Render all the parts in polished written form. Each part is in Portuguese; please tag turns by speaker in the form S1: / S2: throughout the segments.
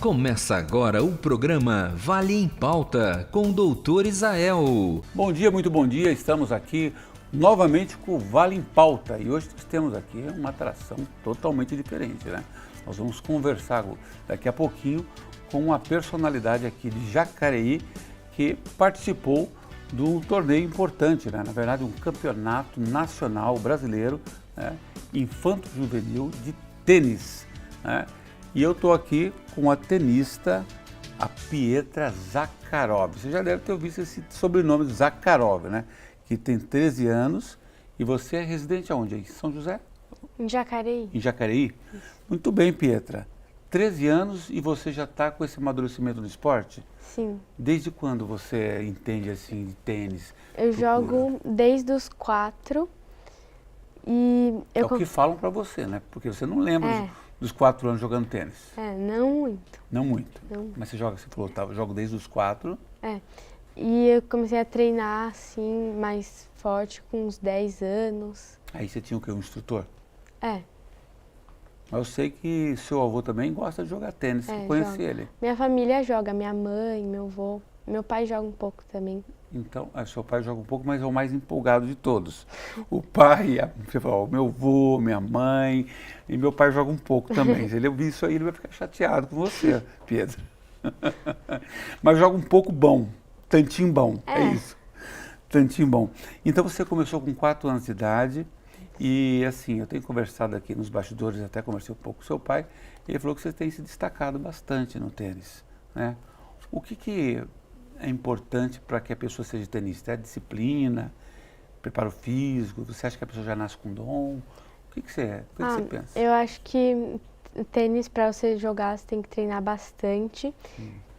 S1: Começa agora o programa Vale em Pauta com o Dr. Isael.
S2: Bom dia, muito bom dia. Estamos aqui novamente com o Vale em Pauta e hoje nós temos aqui uma atração totalmente diferente, né? Nós vamos conversar daqui a pouquinho com uma personalidade aqui de Jacareí que participou de um torneio importante, né? Na verdade, um campeonato nacional brasileiro, né? Infanto-juvenil de tênis, né? E eu estou aqui com a tenista, a Pietra Zakharov. Você já deve ter ouvido esse sobrenome, Zakharov, né? Que tem 13 anos e você é residente aonde? Em São José?
S3: Em Jacareí.
S2: Em Jacareí? Isso. Muito bem, Pietra. 13 anos e você já está com esse amadurecimento no esporte?
S3: Sim.
S2: Desde quando você entende assim de tênis?
S3: Eu jogo desde os 4 e...
S2: É o que falam para você, né? Porque você não lembra dos 4 anos jogando tênis.
S3: Não muito.
S2: Não muito?
S3: Não.
S2: Mas você falou, jogo desde os 4.
S3: E eu comecei a treinar assim, mais forte com uns 10 anos.
S2: Aí você tinha o quê? Um instrutor?
S3: É.
S2: Mas eu sei que seu avô também gosta de jogar tênis, você conhece ele.
S3: Minha família joga, minha mãe, meu avô. Meu pai joga um pouco também.
S2: Então, seu pai joga um pouco, mas é o mais empolgado de todos. O pai, você fala, o meu avô, minha mãe, e meu pai joga um pouco também. Se ele ouvir isso aí, ele vai ficar chateado com você, Pedro. Mas joga um pouco bom, tantinho bom, é isso. Tantinho bom. Então você começou com 4 anos de idade e assim, eu tenho conversado aqui nos bastidores, até conversei um pouco com seu pai, e ele falou que você tem se destacado bastante no tênis, né? O que é importante para que a pessoa seja tenista? É a disciplina, preparo físico? Você acha que a pessoa já nasce com dom? O que você pensa?
S3: Eu acho que tênis, para você jogar, você tem que treinar bastante.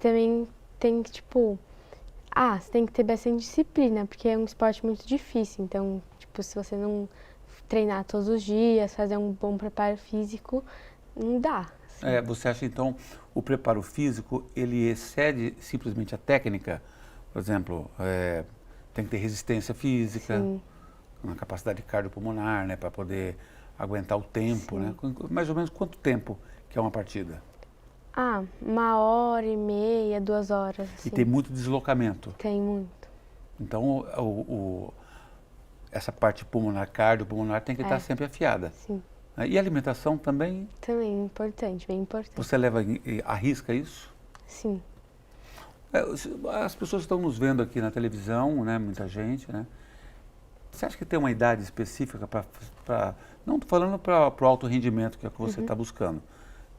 S3: Também tem que, você tem que ter bastante disciplina, porque é um esporte muito difícil. Então, se você não treinar todos os dias, fazer um bom preparo físico, não dá. Assim.
S2: Você acha, então, o preparo físico, ele excede simplesmente a técnica? Por exemplo, tem que ter resistência física, uma capacidade cardiopulmonar, né, para poder aguentar o tempo, né? Mais ou menos quanto tempo que é uma partida?
S3: 1h30, 2 horas. Assim.
S2: E tem muito deslocamento?
S3: Tem muito.
S2: Então, essa parte pulmonar, cardiopulmonar, tem que estar sempre afiada.
S3: Sim.
S2: E a alimentação também?
S3: Também importante, bem importante.
S2: Você arrisca isso?
S3: Sim.
S2: As pessoas estão nos vendo aqui na televisão, né? Muita gente, né? Você acha que tem uma idade específica para não estou falando para o alto rendimento, que é o que você está buscando,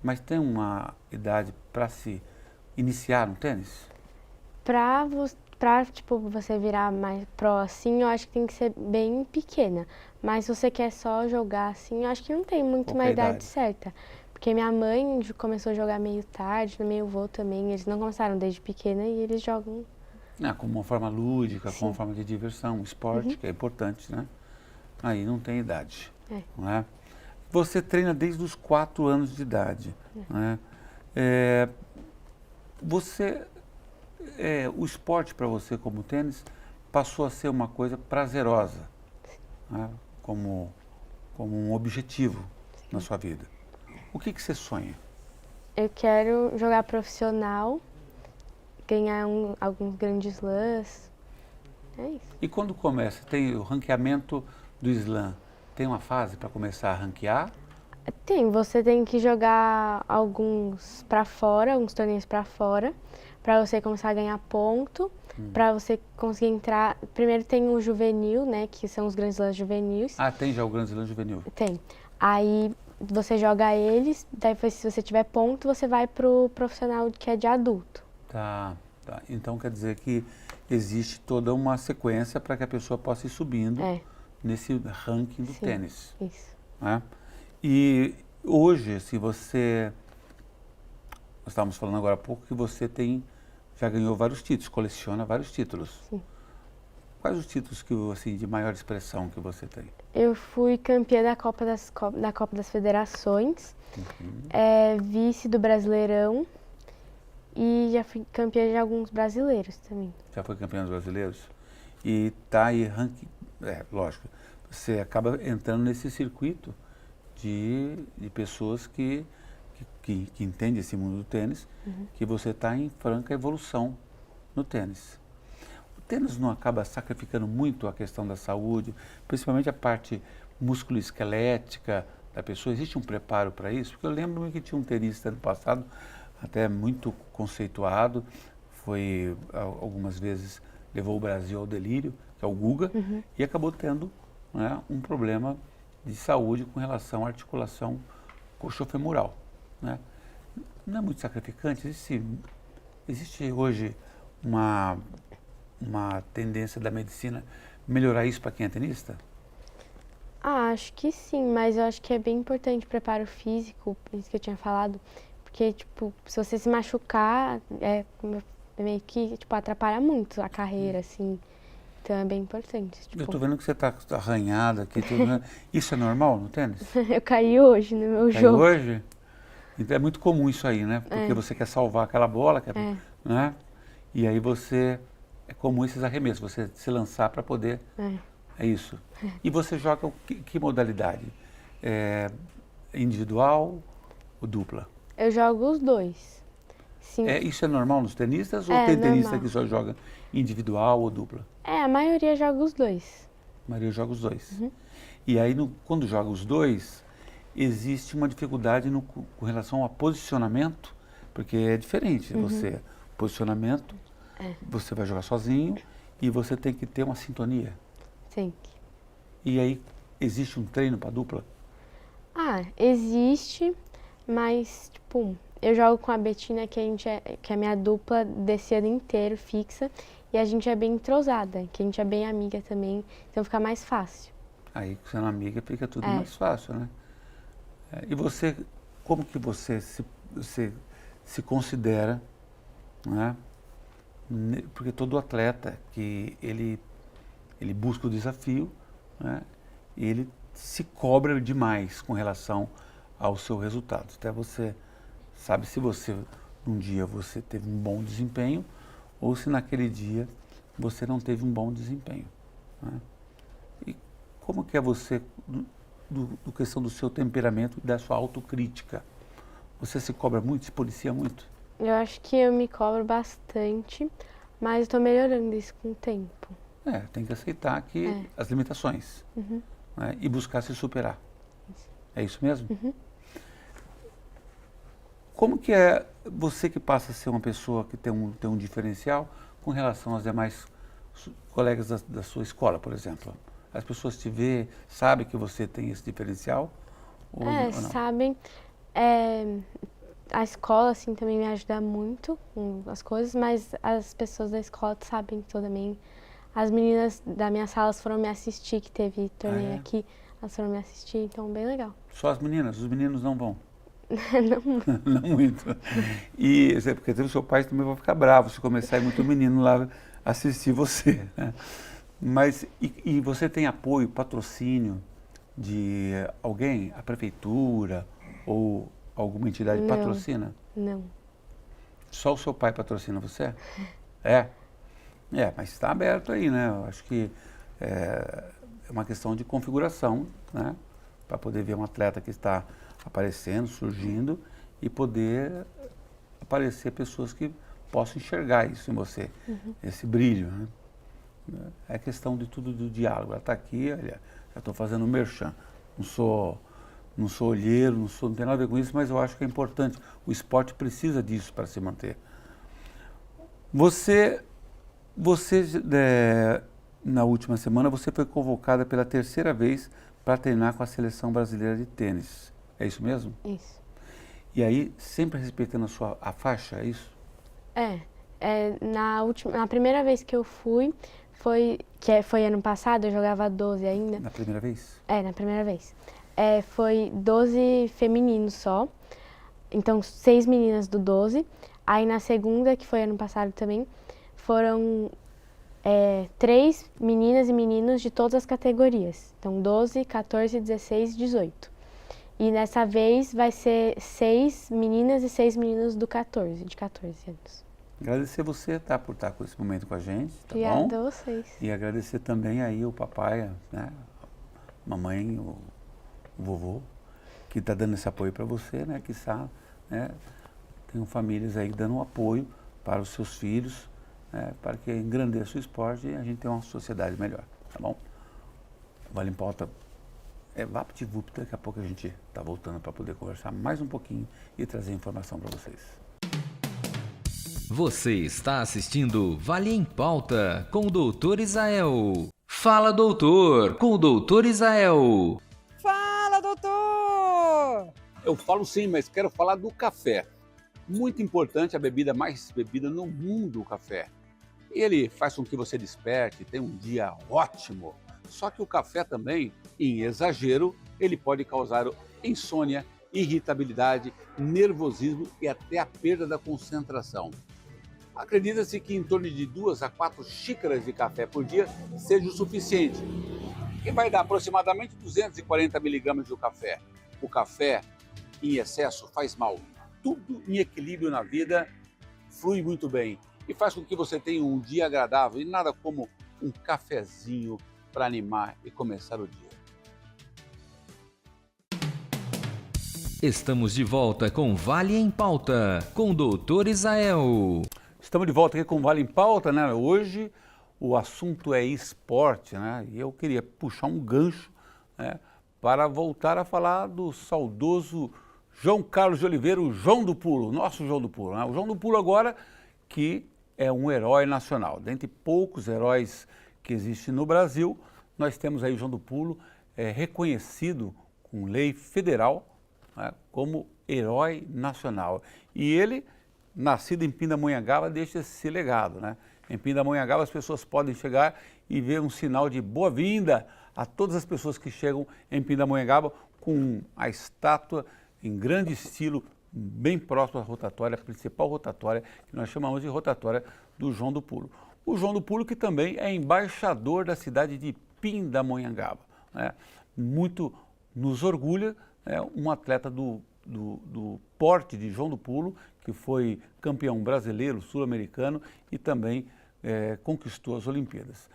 S2: mas tem uma idade para se iniciar no tênis?
S3: Para você virar mais pro assim, eu acho que tem que ser bem pequena. Mas se você quer só jogar assim, eu acho que não tem muito uma idade certa. Porque minha mãe começou a jogar meio tarde, meu avô também, eles não começaram desde pequena e eles jogam...
S2: como uma forma lúdica, como uma forma de diversão, um esporte, que é importante, né? Aí não tem idade, não é? Você treina desde os 4 anos de idade, né? O esporte para você, como o tênis, passou a ser uma coisa prazerosa, né? Como um objetivo na sua vida. O que você sonha?
S3: Eu quero jogar profissional, ganhar alguns grandes slams, é isso.
S2: E quando começa? Tem o ranqueamento do slam, tem uma fase para começar a ranquear?
S3: Tem, você tem que jogar alguns torneios para fora, para você começar a ganhar ponto, para você conseguir entrar. Primeiro tem o juvenil, né, que são os grandes slams juvenis.
S2: Tem já o grande slam juvenil?
S3: Tem. Aí você joga eles, daí se você tiver ponto, você vai pro profissional que é de adulto.
S2: Tá. Então quer dizer que existe toda uma sequência para que a pessoa possa ir subindo nesse ranking do tênis.
S3: Isso.
S2: Né? E hoje, se nós estávamos falando agora há pouco que você já ganhou vários títulos, coleciona vários títulos.
S3: Sim.
S2: Quais os títulos de maior expressão que você tem?
S3: Eu fui campeã da Copa das Federações, vice do Brasileirão e já fui campeã de alguns brasileiros também.
S2: Já foi campeã dos brasileiros? E tá aí ranking, lógico, você acaba entrando nesse circuito de pessoas que que entende esse mundo do tênis, que você está em franca evolução no tênis. O tênis não acaba sacrificando muito a questão da saúde, principalmente a parte musculoesquelética da pessoa? Existe um preparo para isso? Porque eu lembro que tinha um tenista no passado, até muito conceituado, foi algumas vezes, levou o Brasil ao delírio, que é o Guga, e acabou tendo, né, um problema de saúde com relação à articulação coxofemoral, né? Não é muito sacrificante? Existe hoje uma tendência da medicina melhorar isso para quem é tenista?
S3: Ah, acho que sim, mas eu acho que é bem importante o preparo físico, isso que eu tinha falado, porque, tipo, se você se machucar, meio que, tipo, atrapalha muito a carreira, assim, então é bem importante. Tipo,
S2: Eu tô vendo que você tá arranhada aqui, tudo, né? Isso é normal no tênis?
S3: eu caí hoje no meu
S2: Caiu
S3: jogo.
S2: hoje? Então é muito comum isso aí, né? Porque você quer salvar aquela bola, né? E aí é comum esses arremessos, você se lançar para poder, é isso. E você joga que modalidade? Individual ou dupla?
S3: Eu jogo os dois. Sim.
S2: Isso é normal nos tenistas ou
S3: É,
S2: tem tenista
S3: normal.
S2: que só joga individual ou dupla?
S3: A maioria joga os dois.
S2: A maioria joga os dois. E aí, quando joga os dois, existe uma dificuldade com relação ao posicionamento, porque é diferente. Posicionamento, você vai jogar sozinho e você tem que ter uma sintonia.
S3: Sim.
S2: E aí, existe um treino para dupla?
S3: Existe, mas, tipo, eu jogo com a Betina, que é a minha dupla desse ano inteiro, fixa, e a gente é bem entrosada, que a gente é bem amiga também, então fica mais fácil.
S2: Aí, sendo amiga, fica tudo mais fácil, né? E você, como que você se considera, né? Porque todo atleta que ele busca o desafio, né? Ele se cobra demais com relação ao seu resultado. Até você sabe se um dia você teve um bom desempenho ou se naquele dia você não teve um bom desempenho, né? E como que é você, do questão do seu temperamento e da sua autocrítica? Você se cobra muito, se policia muito?
S3: Eu acho que eu me cobro bastante, mas estou melhorando isso com o tempo.
S2: Tem que aceitar que as limitações, né, e buscar se superar. É isso mesmo? Como que é você que passa a ser uma pessoa que tem um diferencial com relação aos demais colegas da sua escola, por exemplo? As pessoas te vê, sabem que você tem esse diferencial? Ou não?
S3: Sabem. A escola, assim, também me ajuda muito com as coisas, mas as pessoas da escola sabem também. As meninas da minha sala foram me assistir, que teve torneio aqui, elas foram me assistir, então bem legal.
S2: Só as meninas? Os meninos não vão?
S3: Não.
S2: Não muito. E porque o seu pai também vai ficar bravo se começar a ir muito menino lá assistir você, né? Mas, e você tem apoio, patrocínio de alguém? A prefeitura ou alguma entidade patrocina?
S3: Não.
S2: Só o seu pai patrocina você? Mas está aberto aí, né? Eu acho que é uma questão de configuração, né? Para poder ver um atleta que está aparecendo, surgindo e poder aparecer pessoas que possam enxergar isso em você, esse brilho, né? É questão de tudo do diálogo. Ela está aqui, olha, já estou fazendo um merchan. Não sou olheiro, não tem nada a ver com isso, mas eu acho que é importante. O esporte precisa disso para se manter. Você na última semana, você foi convocada pela terceira vez para treinar com a seleção brasileira de tênis. É isso mesmo?
S3: Isso.
S2: E aí, sempre respeitando a faixa, é isso?
S3: Na primeira vez que eu fui, foi ano passado, eu jogava 12 ainda.
S2: Na primeira vez?
S3: Na primeira vez. Foi 12 femininos só, então 6 meninas do 12. Aí na segunda, que foi ano passado também, foram 3 meninas e meninos de todas as categorias. Então 12, 14, 16 e 18. E nessa vez vai ser 6 meninas e 6 meninos de 14 anos.
S2: Agradecer você, por estar com esse momento com a gente, tá bom?
S3: Obrigada a vocês.
S2: E agradecer também aí o papai, né? Mamãe, o vovô, que está dando esse apoio para você, né? Que está né, tenham famílias aí dando um apoio para os seus filhos, né, para que engrandeça o esporte e a gente tenha uma sociedade melhor, tá bom? Vale em Pauta VaptVupt, daqui a pouco a gente está voltando para poder conversar mais um pouquinho e trazer informação para vocês.
S1: Você está assistindo Vale em Pauta com o Dr. Israel. Fala, doutor, com o Dr. Israel.
S4: Fala, doutor!
S5: Eu falo sim, mas quero falar do café. Muito importante, a bebida mais bebida no mundo, o café. Ele faz com que você desperte, tenha um dia ótimo. Só que o café também, em exagero, ele pode causar insônia, irritabilidade, nervosismo e até a perda da concentração. Acredita-se que em torno de 2 a 4 xícaras de café por dia seja o suficiente, que vai dar aproximadamente 240 miligramas de café. O café em excesso faz mal. Tudo em equilíbrio na vida flui muito bem e faz com que você tenha um dia agradável e nada como um cafezinho para animar e começar o dia.
S1: Estamos de volta com Vale em Pauta, com o Dr. Israel.
S2: Estamos de volta aqui com o Vale em Pauta, né? Hoje o assunto é esporte, né? E eu queria puxar um gancho, né, para voltar a falar do saudoso João Carlos de Oliveira, o João do Pulo, nosso João do Pulo, né? O João do Pulo agora que é um herói nacional. Dentre poucos heróis que existem no Brasil, nós temos aí o João do Pulo reconhecido com lei federal, né, como herói nacional. E ele, nascido em Pindamonhangaba, deixa esse legado, né? Em Pindamonhangaba as pessoas podem chegar e ver um sinal de boa-vinda a todas as pessoas que chegam em Pindamonhangaba com a estátua em grande estilo, bem próximo à rotatória, a principal rotatória, que nós chamamos de rotatória do João do Pulo. O João do Pulo que também é embaixador da cidade de Pindamonhangaba, né? Muito nos orgulha, né, um atleta do porte de João do Pulo, que foi campeão brasileiro, sul-americano e também conquistou as Olimpíadas.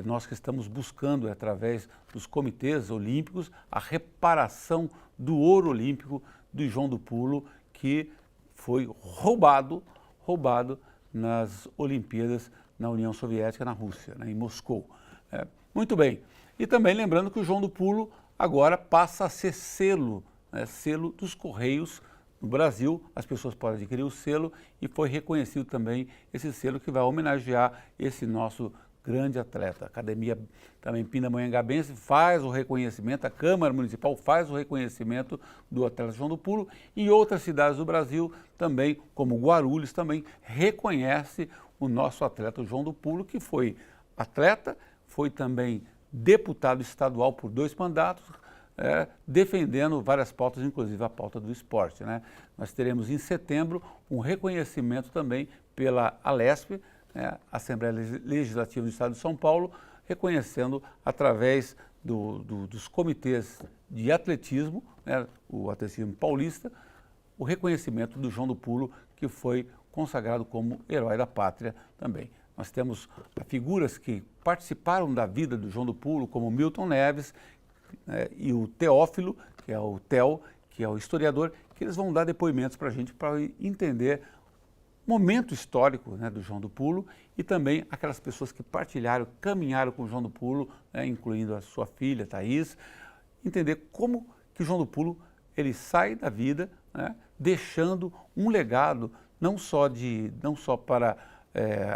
S2: Nós que estamos buscando, através dos comitês olímpicos, a reparação do ouro olímpico do João do Pulo, que foi roubado nas Olimpíadas na União Soviética, na Rússia, né, em Moscou. Muito bem. E também lembrando que o João do Pulo agora passa a ser selo, né, selo dos Correios no Brasil. As pessoas podem adquirir o selo e foi reconhecido também esse selo que vai homenagear esse nosso grande atleta. A Academia também Pindamonhangabense faz o reconhecimento, a Câmara Municipal faz o reconhecimento do atleta João do Pulo e outras cidades do Brasil também, como Guarulhos, também reconhece o nosso atleta João do Pulo, que foi atleta, foi também deputado estadual por 2 mandatos, defendendo várias pautas, inclusive a pauta do esporte, né? Nós teremos em setembro um reconhecimento também pela Alesp, né, Assembleia Legislativa do Estado de São Paulo, reconhecendo através dos comitês de atletismo, né, o atletismo paulista, o reconhecimento do João do Pulo, que foi consagrado como herói da pátria também. Nós temos figuras que participaram da vida do João do Pulo, como Milton Neves, e o Teófilo, que é o Theo, que é o historiador, que eles vão dar depoimentos para a gente para entender o momento histórico, né, do João do Pulo e também aquelas pessoas que partilharam, caminharam com o João do Pulo, né, incluindo a sua filha, Thaís, entender como que o João do Pulo ele sai da vida, né, deixando um legado não só para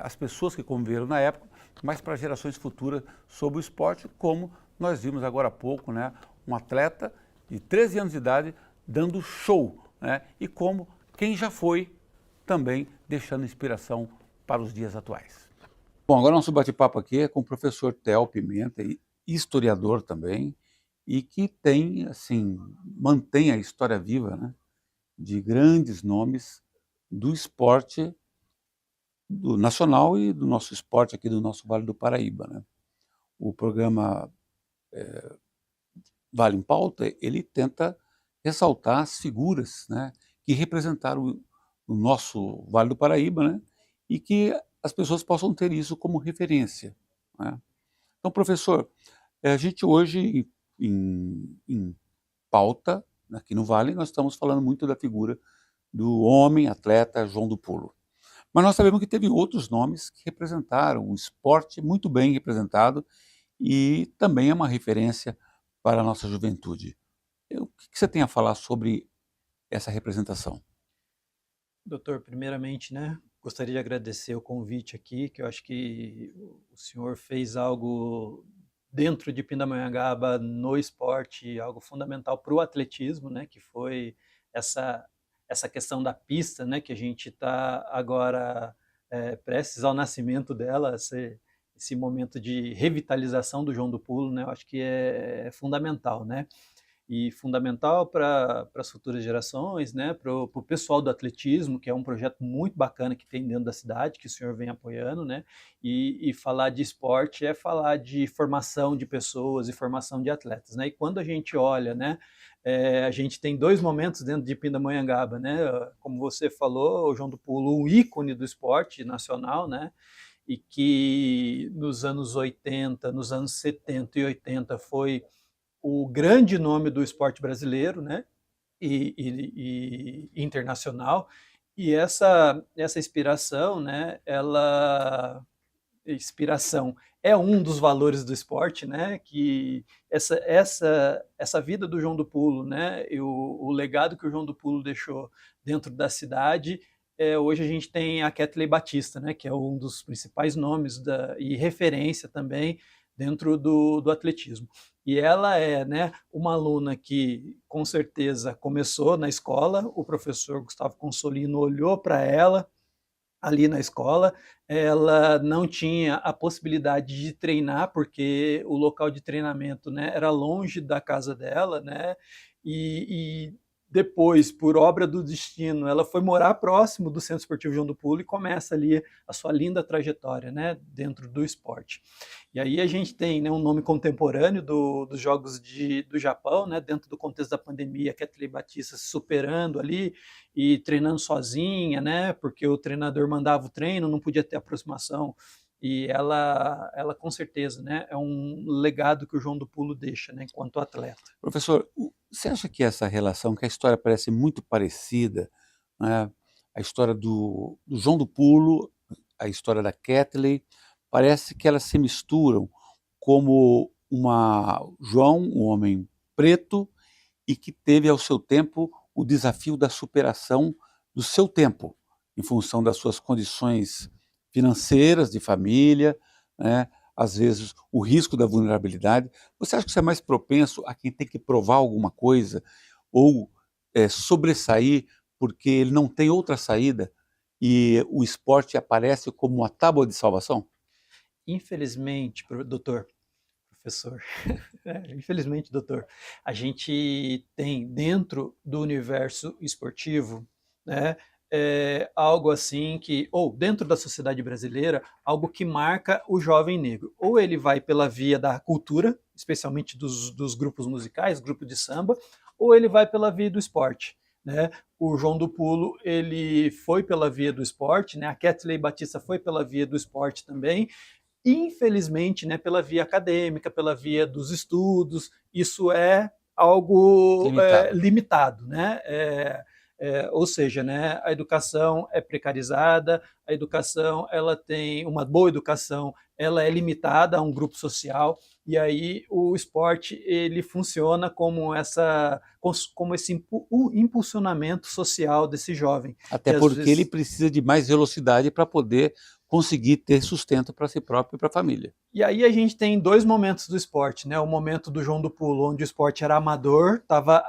S2: as pessoas que conviveram na época, mas para gerações futuras sobre o esporte, como nós vimos agora há pouco, né, um atleta de 13 anos de idade dando show, né, e como quem já foi também deixando inspiração para os dias atuais.
S5: Bom, agora nosso bate-papo aqui é com o professor Theo Pimenta, historiador também, e que tem, assim, mantém a história viva, né, de grandes nomes do esporte do nacional e do nosso esporte aqui do nosso Vale do Paraíba, né? O programa Vale em Pauta, ele tenta ressaltar as figuras, né, que representaram o nosso Vale do Paraíba, né, e que as pessoas possam ter isso como referência, né? Então, professor, a gente hoje em pauta, aqui no Vale nós estamos falando muito da figura do homem atleta João do Pulo. Mas nós sabemos que teve outros nomes que representaram o esporte muito bem representado e também é uma referência para a nossa juventude. O que você tem a falar sobre essa representação?
S6: Doutor, primeiramente, né, gostaria de agradecer o convite aqui, que eu acho que o senhor fez algo dentro de Pindamonhangaba no esporte, algo fundamental para o atletismo, né, que foi essa questão da pista, né, que a gente está agora prestes ao nascimento dela, esse momento de revitalização do João do Pulo, né, eu acho que é fundamental, né, e fundamental para as futuras gerações, né, para o pessoal do atletismo, que é um projeto muito bacana que tem dentro da cidade, que o senhor vem apoiando, né, e falar de esporte é falar de formação de pessoas e formação de atletas, né, e quando a gente olha, né, a gente tem dois momentos dentro de Pindamonhangaba, né, como você falou, o João do Pulo, um ícone do esporte nacional, né, e que nos anos 80, nos anos 70 e 80 foi o grande nome do esporte brasileiro, né, e internacional, e essa inspiração, né, inspiração é um dos valores do esporte, né, que essa vida do João do Pulo, né, e o legado que o João do Pulo deixou dentro da cidade, hoje a gente tem a Kathleen Batista, né, que é um dos principais nomes e referência também dentro do atletismo. E ela é, né, uma aluna que, com certeza, começou na escola, o professor Gustavo Consolino olhou para ela ali na escola, ela não tinha a possibilidade de treinar, porque o local de treinamento, né, era longe da casa dela, né, e depois, por obra do destino, ela foi morar próximo do Centro Esportivo João do Pulo e começa ali a sua linda trajetória, né, dentro do esporte. E aí a gente tem, né, um nome contemporâneo dos Jogos do Japão, né, dentro do contexto da pandemia, Kathleen Batista se superando ali e treinando sozinha, né, porque o treinador mandava o treino, não podia ter aproximação. E ela com certeza, né, é um legado que o João do Pulo deixa, né, enquanto atleta.
S5: Professor, você acha que essa relação, que a história parece muito parecida, né, a história do João do Pulo, a história da Kathleen, parece que elas se misturam como João, um homem preto, e que teve ao seu tempo o desafio da superação do seu tempo, em função das suas condições financeiras, de família, né, às vezes o risco da vulnerabilidade. Você acha que você é mais propenso a quem tem que provar alguma coisa ou sobressair porque ele não tem outra saída e o esporte aparece como uma tábua de salvação?
S6: Infelizmente, professor, infelizmente, doutor, a gente tem dentro do universo esportivo, né, algo assim ou dentro da sociedade brasileira, algo que marca o jovem negro. Ou ele vai pela via da cultura, especialmente dos grupos musicais, grupo de samba, ou ele vai pela via do esporte, né? O João do Pulo, ele foi pela via do esporte, né? A Kathleen Batista foi pela via do esporte também, infelizmente, né, pela via acadêmica, pela via dos estudos, isso é algo limitado, né? Ou seja, né, a educação é precarizada, a educação, ela tem uma boa educação, ela é limitada a um grupo social, e aí o esporte ele funciona como esse impulsionamento social desse jovem.
S5: Até porque ele precisa de mais velocidade para poder conseguir ter sustento para si próprio e para a família.
S6: E aí a gente tem dois momentos do esporte, né? O momento do João do Pulo, onde o esporte era amador, estava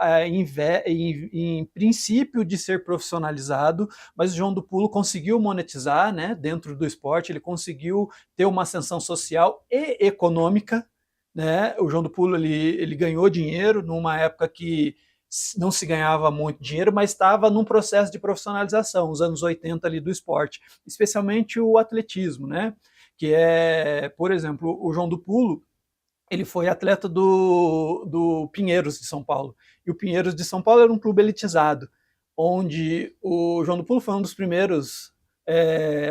S6: em princípio de ser profissionalizado, mas o João do Pulo conseguiu monetizar, né? Dentro do esporte, ele conseguiu ter uma ascensão social e econômica, né? O João do Pulo ele ganhou dinheiro numa época que não se ganhava muito dinheiro, mas estava num processo de profissionalização, os anos 80 ali do esporte, especialmente o atletismo, né? Que é, por exemplo, o João do Pulo, ele foi atleta do Pinheiros de São Paulo, e o Pinheiros de São Paulo era um clube elitizado, onde o João do Pulo foi um dos primeiros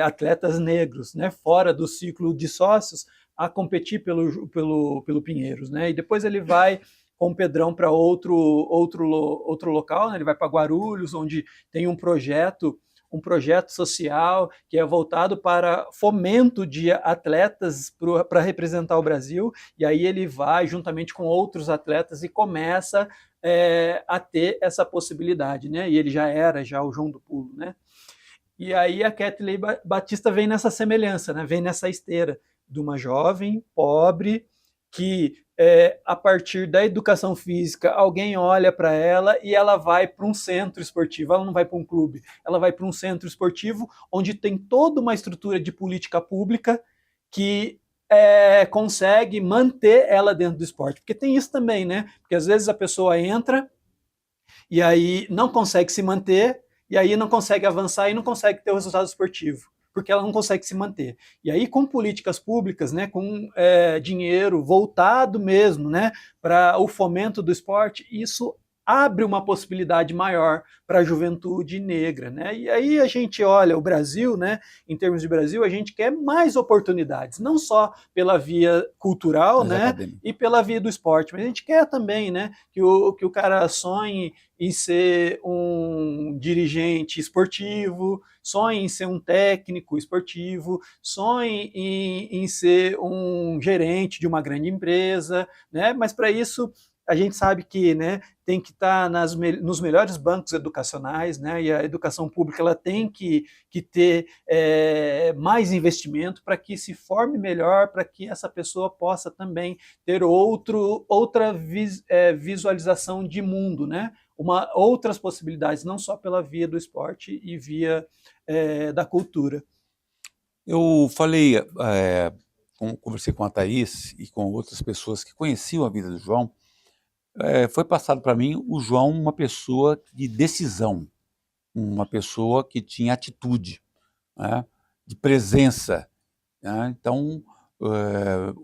S6: atletas negros, né, fora do ciclo de sócios, a competir pelo Pinheiros, né? E depois ele vai com o Pedrão para outro local, né? Ele vai para Guarulhos, onde tem um projeto social que é voltado para fomento de atletas para representar o Brasil, e aí ele vai juntamente com outros atletas e começa a ter essa possibilidade, né? E ele já era o João do Pulo, né? E aí a Kathleen Batista vem nessa semelhança, né? Vem nessa esteira de uma jovem pobre que a partir da educação física, alguém olha para ela e ela vai para um centro esportivo, ela não vai para um clube, ela vai para um centro esportivo onde tem toda uma estrutura de política pública que consegue manter ela dentro do esporte. Porque tem isso também, né? Porque às vezes a pessoa entra e aí não consegue se manter, e aí não consegue avançar e não consegue ter o resultado esportivo, porque ela não consegue se manter. E aí, com políticas públicas, né, com dinheiro voltado mesmo, né, para o fomento do esporte, isso abre uma possibilidade maior para a juventude negra, né? E aí a gente olha o Brasil, né? Em termos de Brasil, a gente quer mais oportunidades, não só pela via cultural, né? E pela via do esporte, mas a gente quer também, né? Que o cara sonhe em ser um dirigente esportivo, sonhe em ser um técnico esportivo, sonhe em ser um gerente de uma grande empresa, né? Mas para isso a gente sabe que, né, tem que estar nos melhores bancos educacionais, né, e a educação pública ela tem que ter mais investimento para que se forme melhor, para que essa pessoa possa também ter outra visualização de mundo, né, outras possibilidades, não só pela via do esporte e via da cultura.
S5: Eu falei, conversei com a Thaís e com outras pessoas que conheciam a vida do João. Foi passado para mim o João uma pessoa de decisão, uma pessoa que tinha atitude, né, de presença, né? Então,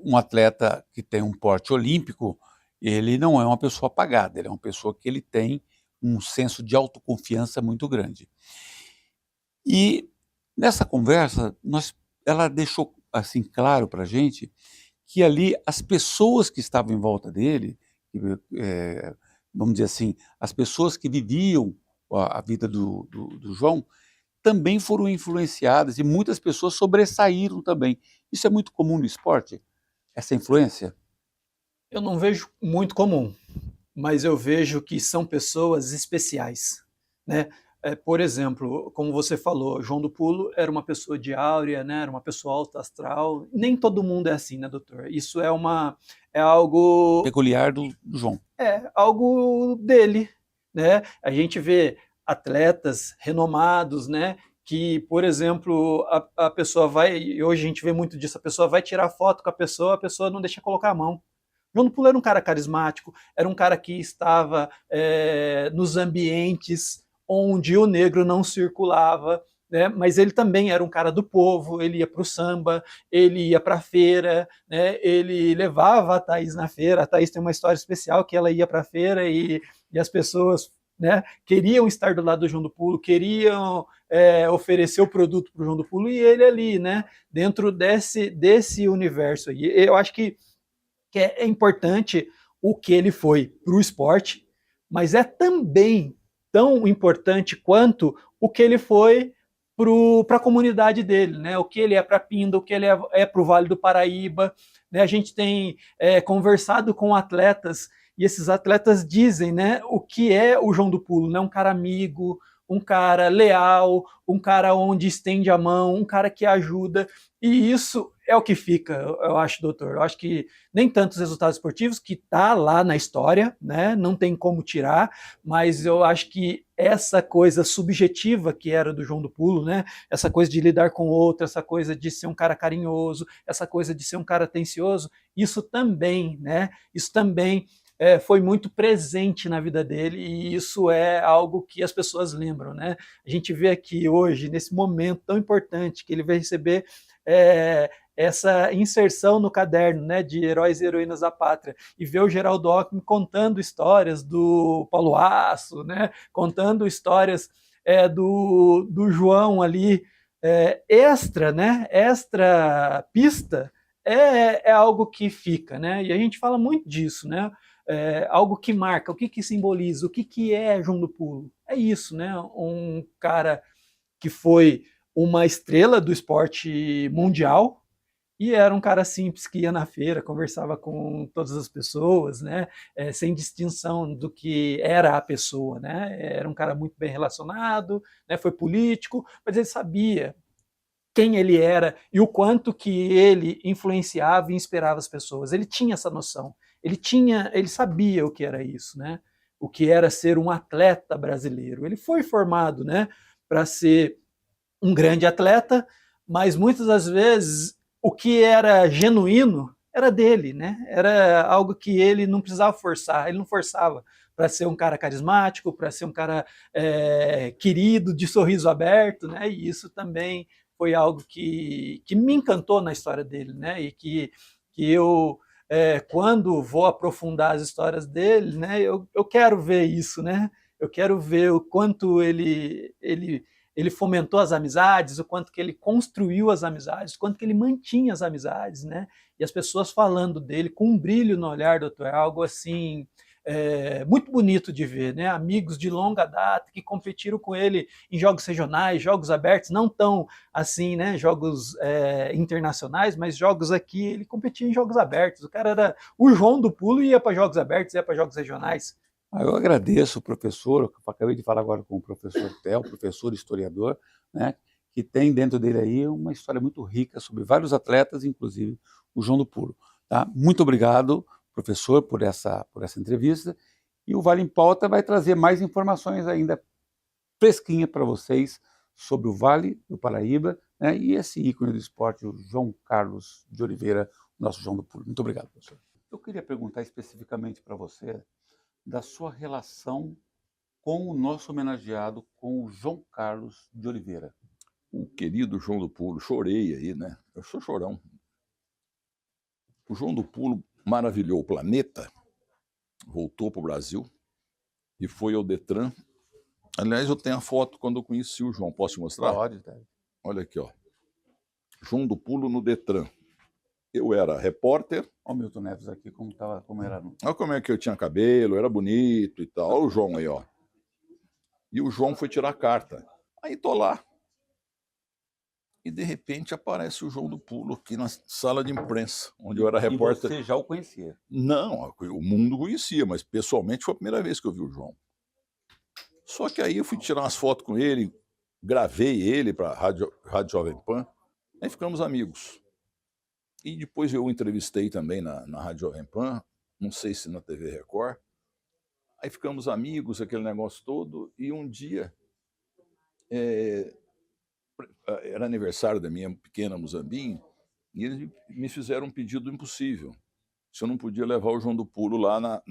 S5: um atleta que tem um porte olímpico, ele não é uma pessoa apagada, ele é uma pessoa que ele tem um senso de autoconfiança muito grande. E nessa conversa, ela deixou assim claro para a gente que ali as pessoas que estavam em volta dele, vamos dizer assim, as pessoas que viviam a vida do João também foram influenciadas e muitas pessoas sobressaíram também. Isso é muito comum no esporte, essa influência?
S6: Eu não vejo muito comum, mas eu vejo que são pessoas especiais, né? Por exemplo, como você falou, João do Pulo era uma pessoa de áurea, né? Era uma pessoa alta astral. Nem todo mundo é assim, né, doutor? Isso é algo
S5: peculiar do João.
S6: É algo dele, né? A gente vê atletas renomados, né? Que, por exemplo, a pessoa vai, e hoje a gente vê muito disso, a pessoa vai tirar foto com a pessoa não deixa colocar a mão. João do Pulo era um cara carismático, era um cara que estava nos ambientes onde o negro não circulava, né? Mas ele também era um cara do povo, ele ia para o samba, ele ia para a feira, né? Ele levava a Thaís na feira. A Thaís tem uma história especial que ela ia para a feira e as pessoas, né, queriam estar do lado do João do Pulo, queriam oferecer o produto para o João do Pulo, e ele ali, né, dentro desse universo aí. Eu acho que é importante o que ele foi para o esporte, mas é também tão importante quanto o que ele foi para a comunidade dele, né? O que ele é para Pinda, o que ele é para o Vale do Paraíba, né? A gente tem conversado com atletas e esses atletas dizem, né, o que é o João do Pulo, né? Um cara amigo, um cara leal, um cara onde estende a mão, um cara que ajuda, e isso é o que fica, eu acho, doutor. Eu acho que nem tanto os resultados esportivos, que está lá na história, né? Não tem como tirar, mas eu acho que essa coisa subjetiva que era do João do Pulo, né? Essa coisa de lidar com o outro, essa coisa de ser um cara carinhoso, essa coisa de ser um cara atencioso, isso também, né? Isso também foi muito presente na vida dele, e isso é algo que as pessoas lembram, né? A gente vê aqui hoje, nesse momento tão importante, que ele vai receber essa inserção no caderno, né, de Heróis e Heroínas da Pátria, e ver o Geraldo Alckmin contando histórias do Paulo Aço, né, contando histórias do João ali, extra, né, extra pista, é algo que fica, né, e a gente fala muito disso, né. algo que marca, o que simboliza, o que é João do Pulo. É isso, né? Um cara que foi uma estrela do esporte mundial, e era um cara simples que ia na feira, conversava com todas as pessoas, né? Sem distinção do que era a pessoa, né? Era um cara muito bem relacionado, né? Foi político, mas ele sabia quem ele era e o quanto que ele influenciava e inspirava as pessoas. Ele tinha essa noção. Ele sabia o que era isso, né? O que era ser um atleta brasileiro. Ele foi formado, né, para ser um grande atleta, mas muitas das vezes o que era genuíno era dele, né? Era algo que ele não precisava forçar, ele não forçava para ser um cara carismático, para ser um cara querido, de sorriso aberto, né? E isso também foi algo que me encantou na história dele, né? E que eu, quando vou aprofundar as histórias dele, né? Eu quero ver isso, né? Eu quero ver o quanto ele fomentou as amizades, o quanto que ele construiu as amizades, o quanto que ele mantinha as amizades, né? E as pessoas falando dele com um brilho no olhar, doutor, é algo assim muito bonito de ver, né? Amigos de longa data que competiram com ele em jogos regionais, jogos abertos, não tão assim, né? Jogos internacionais, mas jogos aqui, ele competia em jogos abertos. O cara era o João do Pulo e ia para jogos abertos, ia para jogos regionais.
S5: Eu agradeço o professor, eu acabei de falar agora com o professor Theo, professor historiador, né, que tem dentro dele aí uma história muito rica sobre vários atletas, inclusive o João do Pulo. Tá? Muito obrigado, professor, por essa entrevista. E o Vale em Pauta vai trazer mais informações ainda fresquinha para vocês sobre o Vale do Paraíba, né, e esse ícone do esporte, o João Carlos de Oliveira, nosso João do Pulo. Muito obrigado, professor. Eu queria perguntar especificamente para você da sua relação com o nosso homenageado, com o João Carlos de Oliveira.
S7: O querido João do Pulo, chorei aí, né? Eu sou chorão. O João do Pulo maravilhou o planeta, voltou para o Brasil e foi ao Detran. Aliás, eu tenho a foto quando eu conheci o João. Posso te mostrar?
S5: Pode, tá.
S7: Olha aqui, ó. João do Pulo no Detran. Eu era repórter.
S5: Olha o Milton Neves aqui, como era.
S7: Olha como é que eu tinha cabelo, era bonito e tal. Olha o João aí, ó. E o João foi tirar a carta. Aí tô lá. E de repente aparece o João do Pulo aqui na sala de imprensa, onde eu era repórter.
S5: E você já o conhecia?
S7: Não, o mundo conhecia, mas pessoalmente foi a primeira vez que eu vi o João. Só que aí eu fui tirar umas fotos com ele, gravei ele para a Rádio Jovem Pan, aí ficamos amigos. E depois eu o entrevistei também na Rádio Jovem Pan, não sei se na TV Record. Aí ficamos amigos, aquele negócio todo, e um dia, era aniversário da minha pequena Muzambinho, e eles me fizeram um pedido impossível, se eu não podia levar o João do Pulo lá na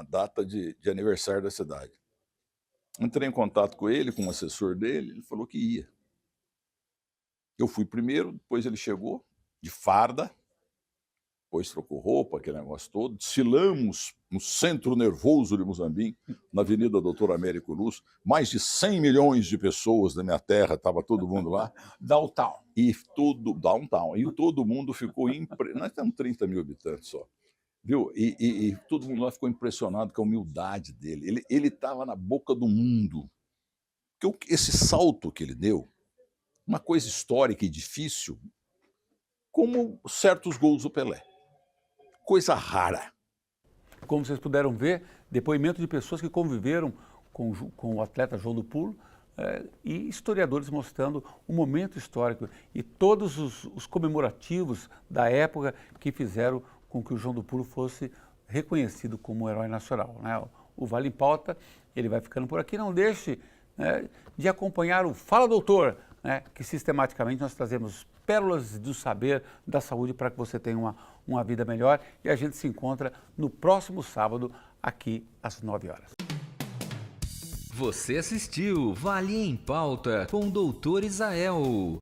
S7: data de aniversário da cidade. Entrei em contato com ele, com o assessor dele, ele falou que ia. Eu fui primeiro, depois ele chegou, de farda, depois trocou roupa, aquele negócio todo, desfilamos no centro nervoso de Muzambinho, na Avenida Doutor Américo Luz, mais de 100 milhões de pessoas da minha terra, estava todo mundo lá.
S5: Downtown.
S7: Downtown. E todo mundo ficou nós temos 30 mil habitantes só. Viu? E todo mundo lá ficou impressionado com a humildade dele. Ele estava na boca do mundo. Porque esse salto que ele deu, uma coisa histórica e difícil, como certos gols do Pelé. Coisa rara.
S5: Como vocês puderam ver, depoimento de pessoas que conviveram com o atleta João do Pulo e historiadores mostrando o momento histórico e todos os comemorativos da época que fizeram com que o João do Pulo fosse reconhecido como herói nacional, né? O Vale em Pauta, ele vai ficando por aqui. Não deixe, né, de acompanhar o Fala Doutor, né, que sistematicamente nós trazemos pérolas do saber da saúde para que você tenha uma vida melhor. E a gente se encontra no próximo sábado, aqui às 9 horas.
S1: Você assistiu Vale em Pauta com o Dr. Isael.